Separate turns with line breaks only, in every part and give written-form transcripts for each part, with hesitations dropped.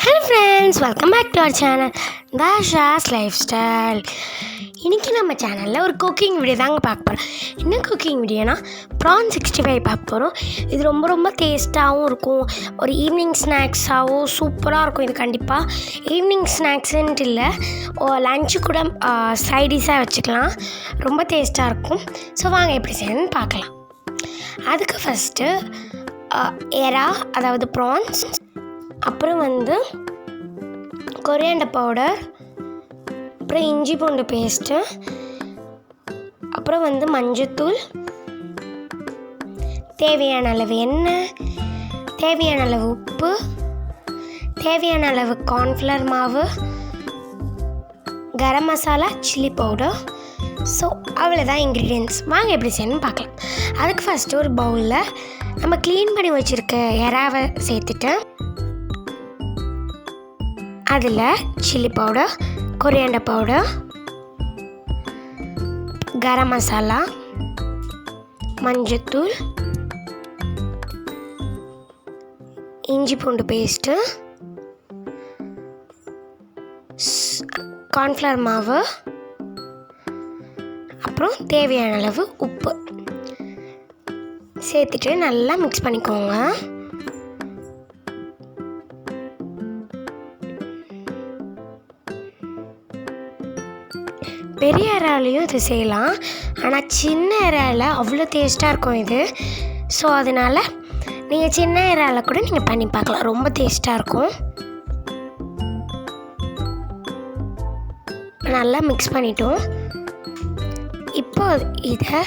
Hello friends, welcome back to our channel Dasha's Lifestyle. இன்றைக்கி நம்ம சேனலில் ஒரு குக்கிங் வீடியோ தாங்க பார்க்க போகிறோம். என்ன குக்கிங் வீடியோனா ப்ரான் 65 பார்க்க போகிறோம். இது ரொம்ப டேஸ்ட்டாகவும் இருக்கும். ஒரு ஈவினிங் ஸ்நாக்ஸாகவும் சூப்பராக இருக்கும். இது கண்டிப்பாக ஈவினிங் ஸ்நாக்ஸுன்ட்டு இல்லை, லஞ்சு கூட சைடிஷாக வச்சுக்கலாம். ரொம்ப டேஸ்ட்டாக இருக்கும். ஸோ வாங்க எப்படி செய்யணும்னு பார்க்கலாம். அதுக்கு ஃபஸ்ட்டு எறா, அதாவது ப்ரான்ஸ், அப்புறம் கொரியாண்டர் பவுடர், அப்புறம் இஞ்சி பூண்டு பேஸ்ட்டு, அப்புறம் மஞ்சத்தூள், தேவையான அளவு எண்ணெய், தேவையான அளவு உப்பு, தேவையான அளவு கார்ன்ஃப்ளவர் மாவு, garam masala, chilli powder. So அவ்வளோதான் இன்க்ரீடியன்ட்ஸ். வாங்க எப்படி செய்யணும்னு பார்க்கலாம். அதுக்கு ஃபஸ்ட்டு ஒரு பவுலில் நம்ம க்ளீன் பண்ணி வச்சுருக்க எறாவை சேர்த்துட்டு அதில் chilli powder, coriander powder, garam masala, மஞ்சத்தூள், இஞ்சி பூண்டு பேஸ்ட்டு, கார்ன்ஃப்ளவர் மாவு, அப்புறம் தேவையான அளவு உப்பு சேர்த்துட்டு நல்லா மிக்ஸ் பண்ணிக்கோங்க. பெரிய இறாலையும் இது செய்யலாம், ஆனால் சின்ன இறால அவ்வளோ டேஸ்ட்டாக இருக்கும் இது. ஸோ அதனால் நீங்கள் சின்ன இறால கூட நீங்கள் பண்ணி பார்க்கலாம், ரொம்ப டேஸ்ட்டாக இருக்கும். நல்லா மிக்ஸ் பண்ணிட்டோம். இப்போ இதை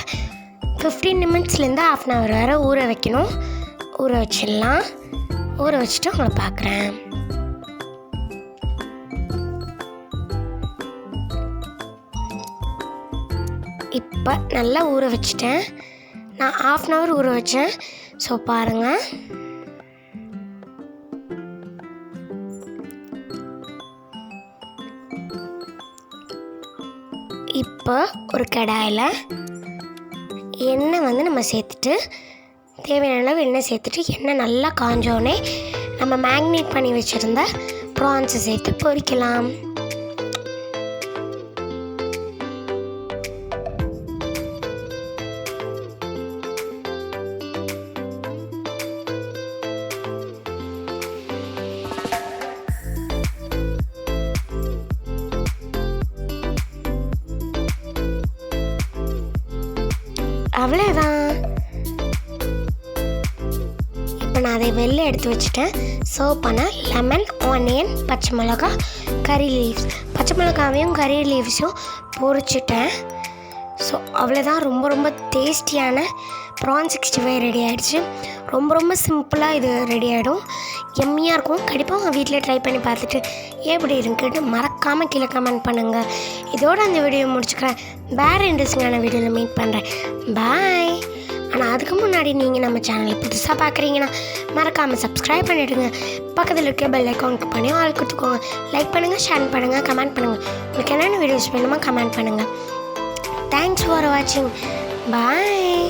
15 நிமிட்ஸ்லேருந்து 1/2 hour வரை ஊற வைக்கணும். ஊற வச்சிடலாம். ஊற வச்சுட்டு உங்களை பார்க்குறேன். இப்போ நல்லா ஊற வச்சிட்டேன். நான் 1/2 hour ஊற வச்சேன். ஸோ பாருங்கள், இப்போ ஒரு கடாயில் எண்ணெய் நம்ம சேர்த்துட்டு, தேவையான அளவு எண்ணெய் சேர்த்துட்டு, எண்ணெய் நல்லா காஞ்சோடனே நம்ம மேக்னேட் பண்ணி வச்சுருந்த ப்ரான்ஸை சேர்த்து பொரிக்கலாம். அவ்வளோதான். இப்போ நான் அதை வெளில எடுத்து வச்சுட்டேன். சர்வ் பண்ண லெமன், ஆனியன், பச்சை மிளகா, கறி லீவ்ஸ், பச்சை மிளகாவையும் கறி லீவ்ஸையும் பொரிச்சிட்டேன். ஸோ அவ்வளோதான். ரொம்ப டேஸ்டியான ப்ரான் 65 ரெடி ஆகிடுச்சு. ரொம்ப சிம்பிளாக இது ரெடி ஆகிடும். எம்மியாக இருக்கும். கண்டிப்பாக உங்கள் வீட்டில் ட்ரை பண்ணி பார்த்துட்டு எப்படி இருக்குன்னு மறக்காமல் கீழே கமெண்ட் பண்ணுங்கள். இதோடு அந்த வீடியோ முடிச்சுக்கிறேன். வேறு இன்ட்ரெஸ்டிங்கான வீடியோவில் மீட் பண்ணுறேன். பாய். ஆனால் அதுக்கு முன்னாடி நீங்கள் நம்ம சேனலை புதுசாக பார்க்குறீங்கன்னா மறக்காமல் சப்ஸ்கிரைப் பண்ணிவிடுங்க. பக்கத்தில் இருக்க பெல் ஐக்கான் கிளிக் பண்ணி ஆல் கொடுத்துக்கோங்க. லைக் பண்ணுங்கள், ஷேர் பண்ணுங்கள், கமெண்ட் பண்ணுங்கள். உங்களுக்கு என்னென்ன வீடியோஸ் வேணுமோ கமெண்ட் பண்ணுங்கள். தேங்க்ஸ் ஃபார் வாட்சிங். பாய்.